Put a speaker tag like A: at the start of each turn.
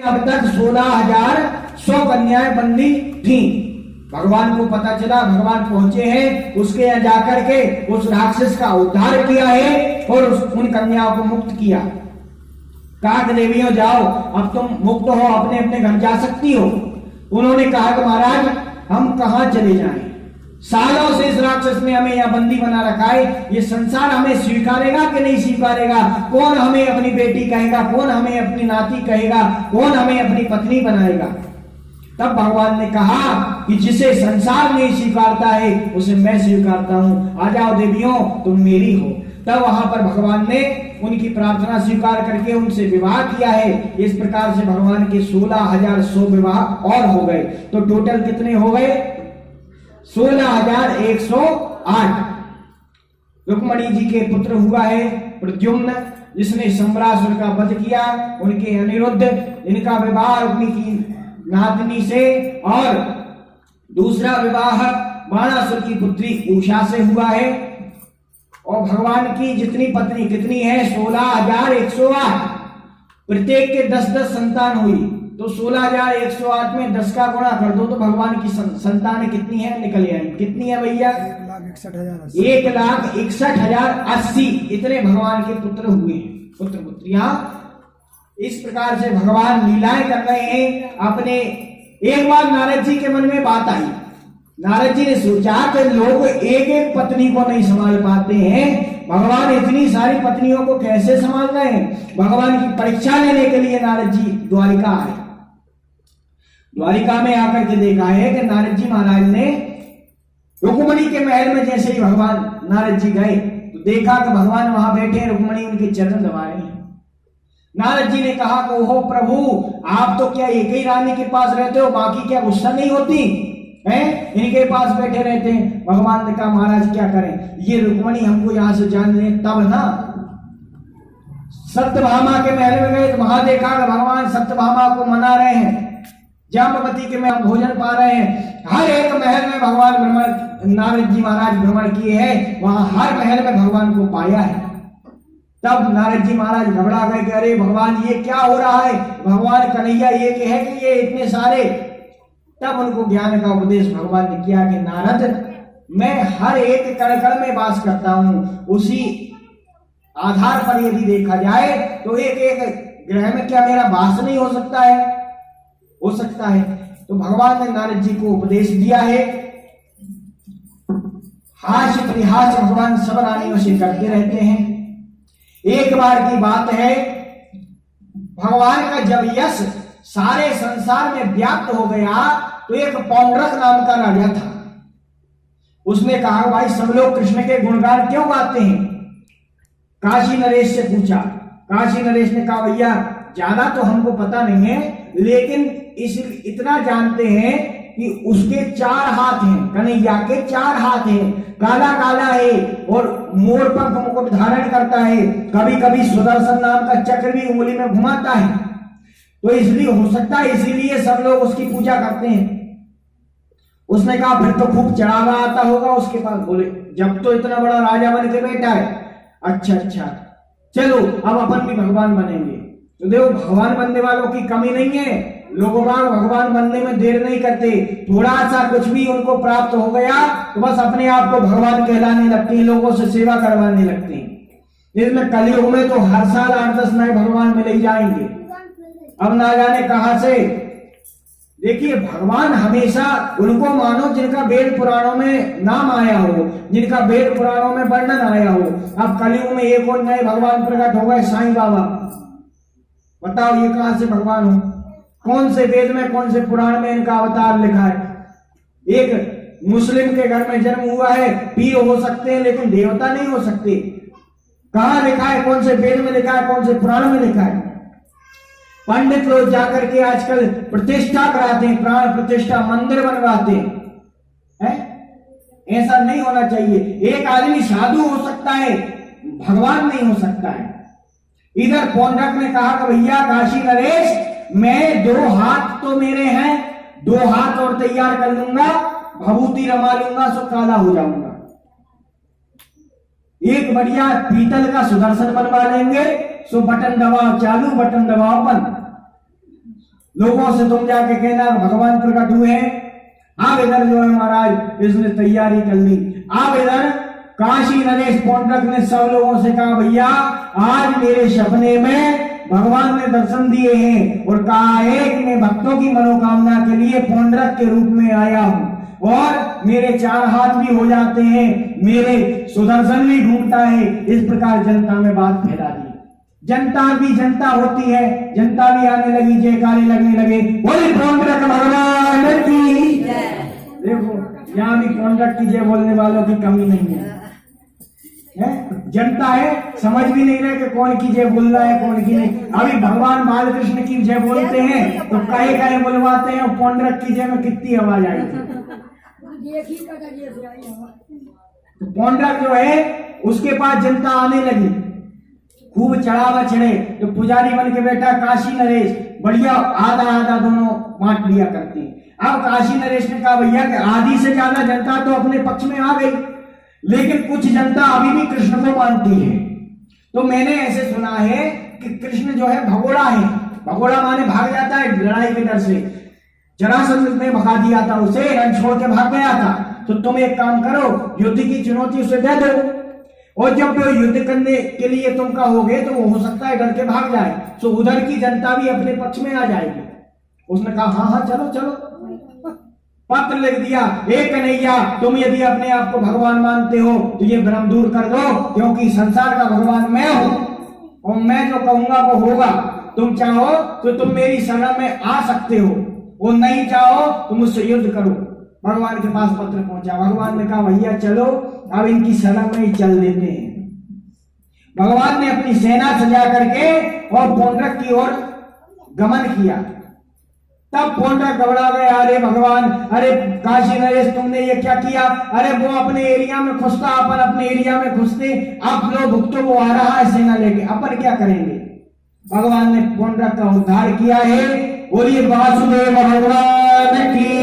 A: अब तक 16,100 कन्याएं बंदी थी। भगवान को पता चला, भगवान पहुंचे हैं, उसके यहाँ जाकर के उस राक्षस का उद्धार किया है और उन कन्याओं को मुक्त किया। कहा कि देवियों जाओ, अब तुम मुक्त हो, अपने अपने घर जा सकती हो। उन्होंने कहा कि महाराज हम कहां चले जाएं, सालों से इस राक्षस ने हमें यहाँ बंदी बना रखा है, ये संसार हमें स्वीकारेगा कि नहीं स्वीकारेगा, कौन हमें अपनी बेटी कहेगा, कौन हमें अपनी नाती कहेगा, कौन हमें अपनी पत्नी बनाएगा। तब भगवान ने कहा कि जिसे संसार नहीं स्वीकारता है उसे मैं स्वीकारता हूं, आ जाओ देवियों तुम मेरी हो। तब वहां पर भगवान ने उनकी प्रार्थना स्वीकार करके उनसे विवाह किया है। इस प्रकार से भगवान के 16,100 विवाह और हो गए। तो टोटल कितने हो गए? 16,108। रुक्मणी जी के पुत्र हुआ है प्रद्युम्न, जिसने सम्रासुर का वध किया। उनके अनिरुद्ध, इनका विवाह रुक्मिणी की नातनी से, और दूसरा विवाह बाणासुर की पुत्री उषा से हुआ है। और भगवान की जितनी पत्नी कितनी है? 16,108। प्रत्येक के 10-10 संतान हुई, तो 16,108 में 10 का गुणा कर दो तो भगवान की संतान कितनी है निकल आएंगी। कितनी है भैया? 1,61,080। इतने भगवान के पुत्र हुए, पुत्र पुत्रियां। इस प्रकार से भगवान लीलाएं कर रहे हैं अपने। एक बार नारद जी के मन में बात आई। नारद जी ने सोचा कि लोग एक एक पत्नी को नहीं संभाल पाते हैं, भगवान इतनी सारी पत्नियों को कैसे संभाल रहे हैं। भगवान की परीक्षा लेने के लिए नारद जी द्वारिका आए। द्वारिका में आकर के देखा है कि नारद जी महाराज ने रुक्मणी के महल में जैसे ही भगवान नारद जी गए तो देखा कि भगवान वहां बैठे हैं, रुक्मणी उनके चरण दबा रहे हैं। नारद जी ने कहा कि ओहो प्रभु, आप तो क्या एक ही रानी के पास रहते हो, बाकी क्या गुस्सा नहीं होती हैं? इनके पास बैठे रहते हैं। भगवान ने कहा महाराज क्या करें, ये रुक्मणी हमको यहां से जान ले। तब ना सत्यभामा के महल में गए तो वहां देखा कि भगवान सत्यभामा को मना रहे हैं, जाम्बवती के महल भोजन पा रहे हैं। हर एक महल में भगवान भ्रमण, नारद जी महाराज भ्रमण किए हैं, वहां हर महल में भगवान को पाया है। तब नारद जी महाराज घबरा गए कि अरे भगवान ये क्या हो रहा है, भगवान कन्हैया ये है कि ये इतने सारे। तब उनको ज्ञान का उपदेश भगवान ने किया कि नारद, मैं हर एक कण कण में वास करता हूं। उसी आधार पर यदि देखा जाए तो एक एक ग्रह में क्या मेरा वास नहीं हो सकता है? हो सकता है। तो भगवान ने नारद जी को उपदेश दिया है। हास्य परिहास भगवान सब रानियों से करते रहते हैं। एक बार की बात है, भगवान का जब यश सारे संसार में व्याप्त हो गया तो एक पौंड्रक नाम का राजा था। उसने कहा भाई सब लोग कृष्ण के गुणगान क्यों गाते हैं? काशी नरेश से पूछा। काशी नरेश ने कहा भैया ज्यादा तो हमको पता नहीं है, लेकिन इतना जानते हैं कि उसके 4 हाथ हैं, कन्हैया के 4 हाथ हैं, काला काला है और मोर पंख मुकुट धारण करता है, कभी कभी सुदर्शन नाम का चक्र भी उंगली में घुमाता है। तो इसलिए हो सकता है इसीलिए सब लोग उसकी पूजा करते हैं। उसने कहा फिर तो खूब चढ़ावा आता होगा उसके पास। बोले जब तो इतना बड़ा राजा बन के बैठा है। अच्छा चलो अब अपन भी भगवान बनेंगे। तो देखो भगवान बनने वालों की कमी नहीं है। लोगों भगवान बनने में देर नहीं करते, थोड़ा सा कुछ भी उनको प्राप्त हो गया तो बस अपने आप को भगवान कहलाने लगते हैं, लोगों से सेवा करवाने लगते हैं। इसमें कलयुग में तो हर साल 8-10 नए भगवान मिले ही जाएंगे। अब ना जाने कहां से। देखिए भगवान हमेशा उनको मानो जिनका वेद पुराणों में नाम आया हो, जिनका वेद पुराणों में वर्णन आया हो। अब कलयुग में एक और नए भगवान प्रकट हो गए, साईं बाबा। बताओ ये कहां से भगवान हो? कौन से वेद में, कौन से पुराण में इनका अवतार लिखा है? एक मुस्लिम के घर में जन्म हुआ है, पीर हो सकते हैं लेकिन देवता नहीं हो सकते। कहां लिखा है? कौन से वेद में लिखा है? कौन से पुराण में लिखा है? पंडित लोग जाकर के आजकल प्रतिष्ठा कराते हैं, प्राण प्रतिष्ठा, मंदिर बनवाते हैं। ऐसा नहीं होना चाहिए। एक आदमी साधु हो सकता है, भगवान नहीं हो सकता है। इधर पौंड्रक ने कहा कि भैया काशी नरेश, मैं 2 हाथ तो मेरे हैं, 2 हाथ और तैयार कर लूंगा, भभूति रमा लूंगा, सो काला हो जाऊंगा। एक बढ़िया पीतल का सुदर्शन बनवा लेंगे, सो बटन दबाओ चालू, बटन दबाओ बंद। लोगों से तुम जाके कहना भगवान प्रकट हुए हैं। अब इधर जो है महाराज इसने तैयारी कर ली। अब इधर काशी नरेश पौंड्रक ने सब लोगों से कहा भैया आज मेरे सपने में भगवान ने दर्शन दिए हैं और कहा है कि मैं भक्तों की मनोकामना के लिए पौंड्रक के रूप में आया हूं और मेरे 4 हाथ भी हो जाते हैं, मेरे सुदर्शन भी ढूंढता है। इस प्रकार जनता में बात फैला दी। जनता भी जनता होती है, जनता भी आने लगी, जयकारे लगने लगे, बोले पौंड्रक भगवान की। देखो यहाँ भी पौंड्रक की जय बोलने वालों की कमी नहीं है। जनता है, समझ भी नहीं रहे कि कौन की जय बोल रहा है कौन की नहीं। अभी भगवान बालकृष्ण की जय बोलते हैं तो कहे कहे बुलवाते हैं और पौंड्रक की जय में कितनी आवाज आई थी। तो पौंड्रक जो है उसके पास जनता आने लगी, खूब चढ़ावा चढ़े। तो पुजारी बन के बैठा काशी नरेश, बढ़िया आधा आधा दोनों बांट लिया करते हैं। अब काशी नरेश ने कहा भैया कि आधी से ज्यादा जनता तो अपने पक्ष में आ गई, लेकिन कुछ जनता अभी भी कृष्ण को मानती है। तो मैंने ऐसे सुना है कि कृष्ण जो है भगोड़ा है। भगोड़ा माने भाग जाता है लड़ाई के डर से। जरासंध ने भगा दिया था उसे, रण छोड़ के भाग गया था। तो तुम एक काम करो, युद्ध की चुनौती उसे दे दो और जब वो युद्ध करने के लिए तुम कहोगे तो वो हो सकता है डर के भाग जाए, तो उधर की जनता भी अपने पक्ष में आ जाएगी। उसने कहा हाँ हाँ चलो चलो। पत्र लिख दिया, हे कन्हैया तुम यदि अपने आप को भगवान मानते हो तो ये भ्रम दूर कर दो, क्योंकि संसार का भगवान मैं हूं और मैं जो कहूंगा वो होगा। तुम चाहो तो तुम मेरी शरण में आ सकते हो, वो नहीं चाहो तो मुझसे युद्ध करो। भगवान के पास पत्र पहुंचा। भगवान ने कहा भैया चलो अब इनकी शरण में ही चल देते हैं। भगवान ने अपनी सेना सजा करके और पौंड्रक की ओर गमन किया। तब पौंड्रक घबरा गए, अरे भगवान, अरे काशी नरेश तुमने ये क्या किया? अरे वो अपने एरिया में घुसता, अपन अपने एरिया में घुसते, अब लोग भुगतो वो आ रहा है सेना लेके, अपन क्या करेंगे? भगवान ने पौंड्रक का उद्धार किया है। बोलिए वासुदेव भगवान की